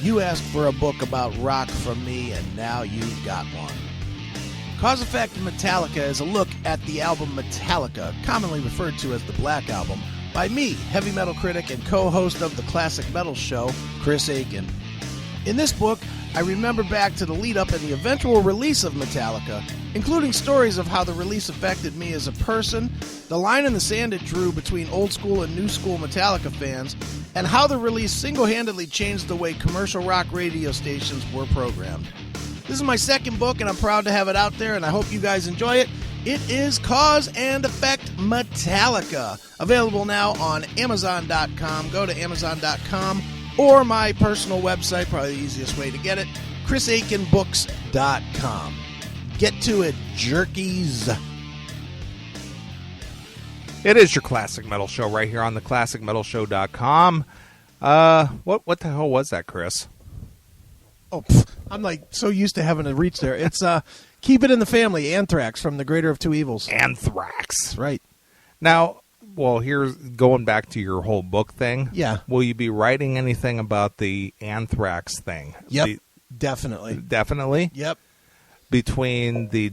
You asked for a book about rock from me, and now you've got one. Cause Effect Metallica is a look at the album Metallica, commonly referred to as the Black Album, by me, heavy metal critic and co-host of the Classic Metal Show, Chris Aiken. In this book, I remember back to the lead-up and the eventual release of Metallica, including stories of how the release affected me as a person, the line in the sand it drew between old-school and new-school Metallica fans, and how the release single-handedly changed the way commercial rock radio stations were programmed. This is my second book, and I'm proud to have it out there, and I hope you guys enjoy it. It is Cause and Effect Metallica, available now on Amazon.com. Go to Amazon.com. Or my personal website, probably the easiest way to get it, chrisaikenbooks.com. Get to it, jerkies. It is your Classic Metal Show right here on the ClassicMetalShow.com. What the hell was that, Chris? Oh, I'm like so used to having to reach there. It's Keep It in the Family, Anthrax from The Greater of Two Evils. Anthrax. Right. Now, well, here's going back to your whole book thing. Yeah. Will you be writing anything about the Anthrax thing? Yep. Definitely. Definitely? Yep. Between the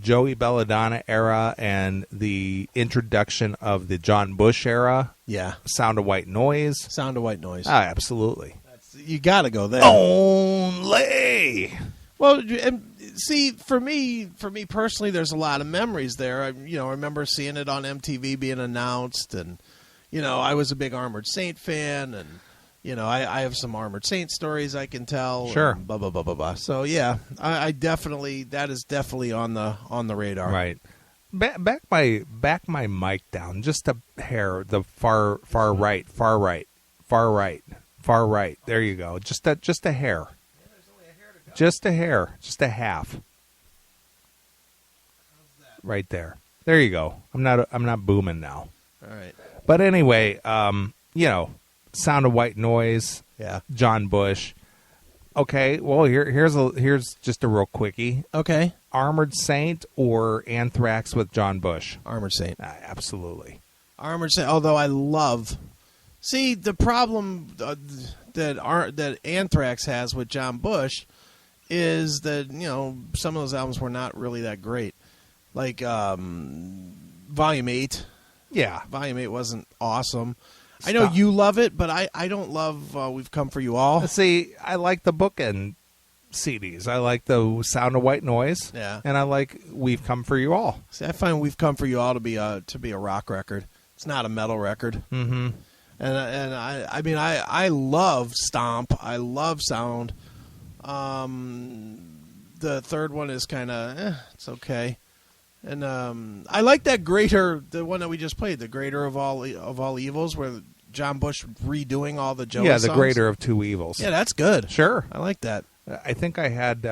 Joey Belladonna era and the introduction of the John Bush era. Yeah. Sound of White Noise. Sound of White Noise. Absolutely. You got to go there. Only. Well, and see, for me personally, there's a lot of memories there. I remember seeing it on MTV being announced, and I was a big Armored Saint fan, and I have some Armored Saint stories I can tell. Sure. Blah blah blah blah blah. So yeah, I definitely, that is definitely on the radar. Right. Back my mic down just a hair. The far right. There you go. Just a hair. Just a hair. Just a half. Right there. There you go. I'm not booming now. All right. But anyway, Sound of White Noise. Yeah. John Bush. Okay. Well, here's just a real quickie. Okay. Armored Saint or Anthrax with John Bush? Armored Saint. Absolutely. Armored Saint. Although I love. See, the problem that Anthrax has with John Bush is that some of those albums were not really that great. Like Volume 8. Yeah. Volume 8 wasn't awesome. I know you love it, but I don't love We've Come For You All. See, I like the bookend CDs. I like the Sound of White Noise. Yeah. And I like We've Come For You All. See, I find We've Come For You All to be a rock record. It's not a metal record. Mm-hmm. And I love Stomp. I love Sound. The third one is kind of it's okay. And I like that the one that we just played, the Greater of All Evils, where John Bush redoing all the Joey songs. The Greater of Two Evils. Yeah, that's good. Sure. I like that. I think I had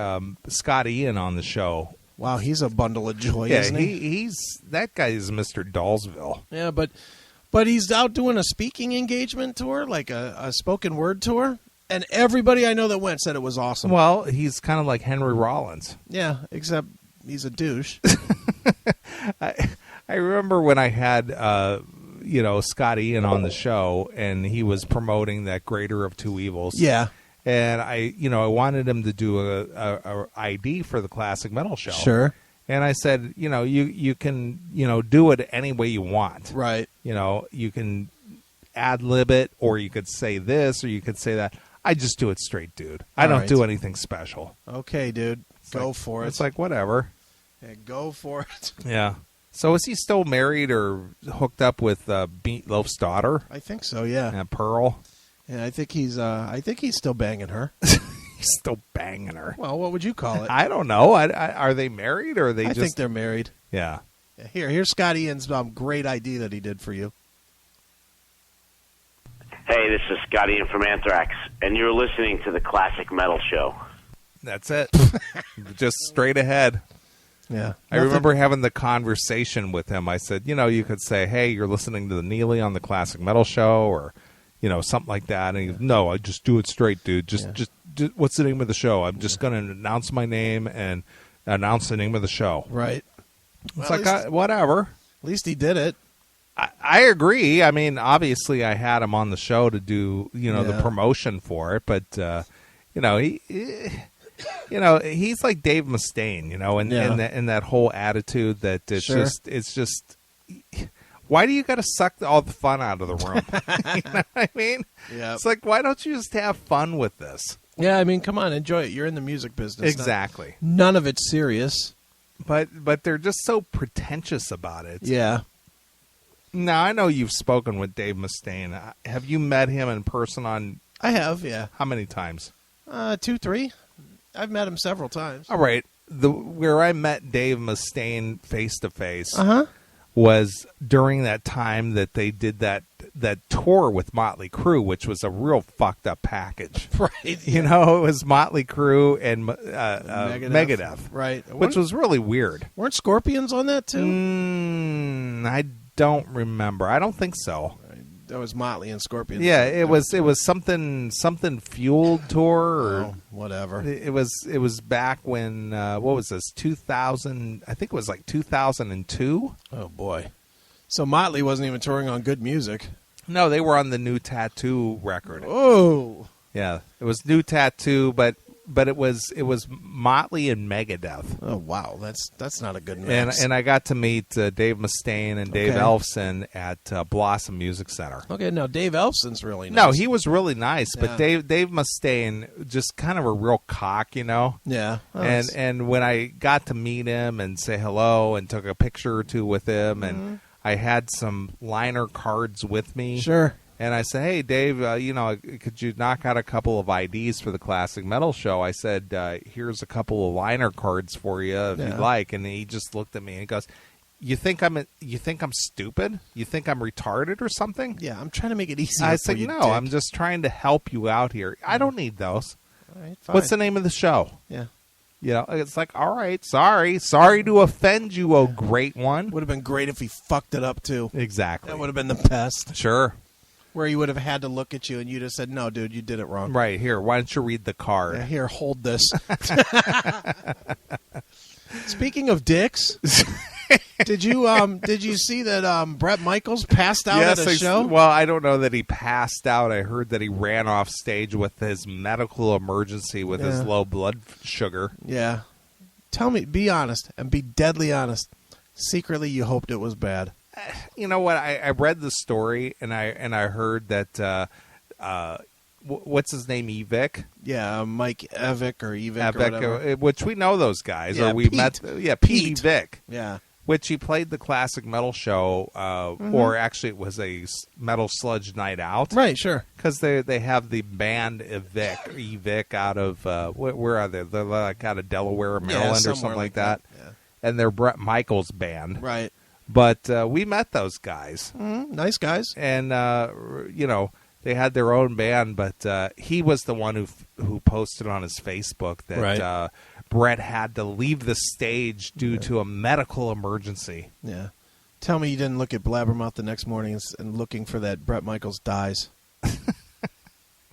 Scott Ian on the show. Wow, he's a bundle of joy, yeah, isn't he? He's that guy is Mr. Dollsville. Yeah, but he's out doing a speaking engagement tour, like a spoken word tour, and everybody I know that went said it was awesome. Well, he's kind of like Henry Rollins. Yeah, except he's a douche. I remember when I had Scott Ian on the show, and he was promoting that Greater of Two Evils. Yeah. And I wanted him to do a ID for the Classic Metal Show. Sure. And I said, you can, do it any way you want. Right. You can ad-lib it, or you could say this, or you could say that. I just do it straight, dude. I don't do anything special. Okay, dude. Go for it. It's like, whatever. Yeah, go for it. Yeah. So is he still married or hooked up with Meatloaf's daughter? I think so, yeah. Pearl? Yeah, I think he's still banging her. He's still banging her. Well, what would you call it? I don't know. Are they married, or are they I think they're married. Yeah. Here's Scott Ian's great ID that he did for you. Hey, this is Scott Ian from Anthrax, and you're listening to the Classic Metal Show. That's it. Just straight ahead. Yeah. I remember having the conversation with him. I said, you could say, hey, you're listening to the Neeley on the Classic Metal Show, or, something like that. And he goes, no, I just do it straight, dude. Just what's the name of the show? I'm just going to announce my name and announce the name of the show. Right. It's whatever. At least he did it. I agree. I mean, obviously, I had him on the show to do the promotion for it, but he's like Dave Mustaine, in that whole attitude that it's just. Why do you got to suck all the fun out of the room? You know what I mean? Yeah. It's like, why don't you just have fun with this? Yeah, I mean, come on, enjoy it. You're in the music business. Exactly. None of it's serious. But they're just so pretentious about it. Yeah. Now, I know you've spoken with Dave Mustaine. Have you met him in person on... I have, yeah. How many times? 2, 3. I've met him several times. All right. Where I met Dave Mustaine face-to-face Uh-huh. was during that time that they did that tour with Motley Crue, which was a real fucked up package. Right. You know, it was Motley Crue and Megadeth. Right. Which was really weird. Weren't Scorpions on that, too? I don't remember. I don't think so. That was Motley and Scorpions. Yeah, it was something fueled tour or whatever. It was back when what was this? 2000? I think it was like 2002. Oh boy. So Motley wasn't even touring on good music. No, they were on the New Tattoo record. Oh. Yeah, it was New Tattoo, but it was Motley and Megadeth. Oh wow, that's not a good mix. And I got to meet Dave Mustaine and Dave Elfson at Blossom Music Center. Okay, now Dave Elfson's really nice. No, he was really nice, Yeah. but Dave Mustaine just kind of a real cock, Yeah. Oh, and when I got to meet him and say hello and took a picture or two with him, and I had some liner cards with me. Sure. And I said, hey, Dave, could you knock out a couple of IDs for the Classic Metal Show? I said, here's a couple of liner cards for you if you'd like. And he just looked at me and he goes, You think I'm stupid? You think I'm retarded or something? Yeah, I'm trying to make it easy. I said, no, dick. I'm just trying to help you out here. I don't need those. All right, fine. What's the name of the show? Yeah. It's like, all right, sorry to offend you, oh great one. Would have been great if he fucked it up too. Exactly. That would have been the best. Sure. Where he would have had to look at you and you'd have said, no, dude, you did it wrong. Right, here, why don't you read the card? Yeah, here, hold this. Speaking of dicks, did you see that Bret Michaels passed out at a show? Well, I don't know that he passed out. I heard that he ran off stage with his medical emergency with his low blood sugar. Yeah. Tell me, be honest, and be deadly honest. Secretly, you hoped it was bad. You know what? I read the story and I heard that what's his name, Evic? Yeah, Mike Evic or Evic or whatever. Which we know those guys. Yeah, or we Pete. met. Yeah, Pete Evic. Yeah. Which he played the Classic Metal Show, or actually it was a Metal Sludge Night Out. Right, sure. Because they have the band Evic out of, where are they? They're like out of Delaware or Maryland or something like that. Yeah. And they're Bret Michaels' band. Right. But we met those guys. Nice guys. And, they had their own band, but he was the one who posted on his Facebook that Bret had to leave the stage due to a medical emergency. Yeah. Tell me you didn't look at Blabbermouth the next morning and looking for that Bret Michaels dies.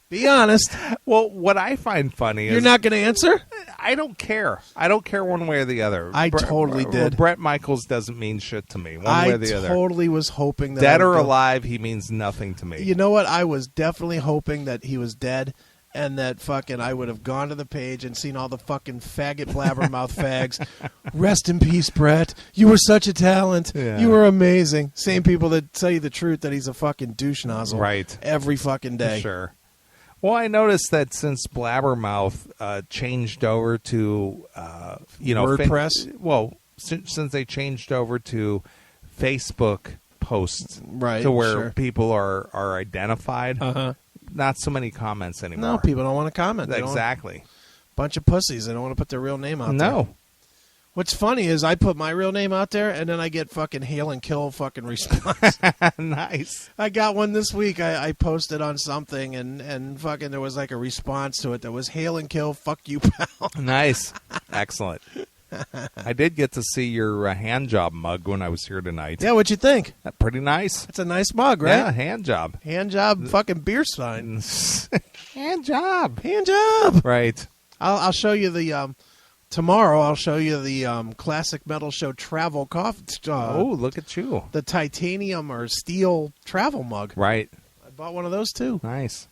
Be honest. Well, what I find funny is... You're not going to answer? I don't care. I don't care one way or the other. I totally did. Bret Michaels doesn't mean shit to me, one way or the other. I totally was hoping that... Dead or alive, he means nothing to me. You know what? I was definitely hoping that he was dead and that fucking I would have gone to the page and seen all the fucking faggot Blabbermouth fags. Rest in peace, Bret. You were such a talent. Yeah. You were amazing. Same people that tell you the truth that he's a fucking douche nozzle. Right. Every fucking day. Sure. Well, I noticed that since Blabbermouth changed over to, WordPress? Since they changed over to Facebook posts, right, to where sure. people are identified, not so many comments anymore. No, people don't want to comment. Exactly. Bunch of pussies. They don't want to put their real name out there. No. What's funny is I put my real name out there, and then I get fucking hail and kill fucking response. Nice. I got one this week. I posted on something, and fucking there was like a response to it that was hail and kill, fuck you, pal. Nice. Excellent. I did get to see your hand job mug when I was here tonight. Yeah, what'd you think? Pretty nice. It's a nice mug, right? Yeah, hand job. Hand job, fucking beer sign. Hand job. Hand job. Right. I'll show you the... tomorrow I'll show you the Classic Metal Show travel coffee. Oh, look at you. The titanium or steel travel mug. Right. I bought one of those too. Nice.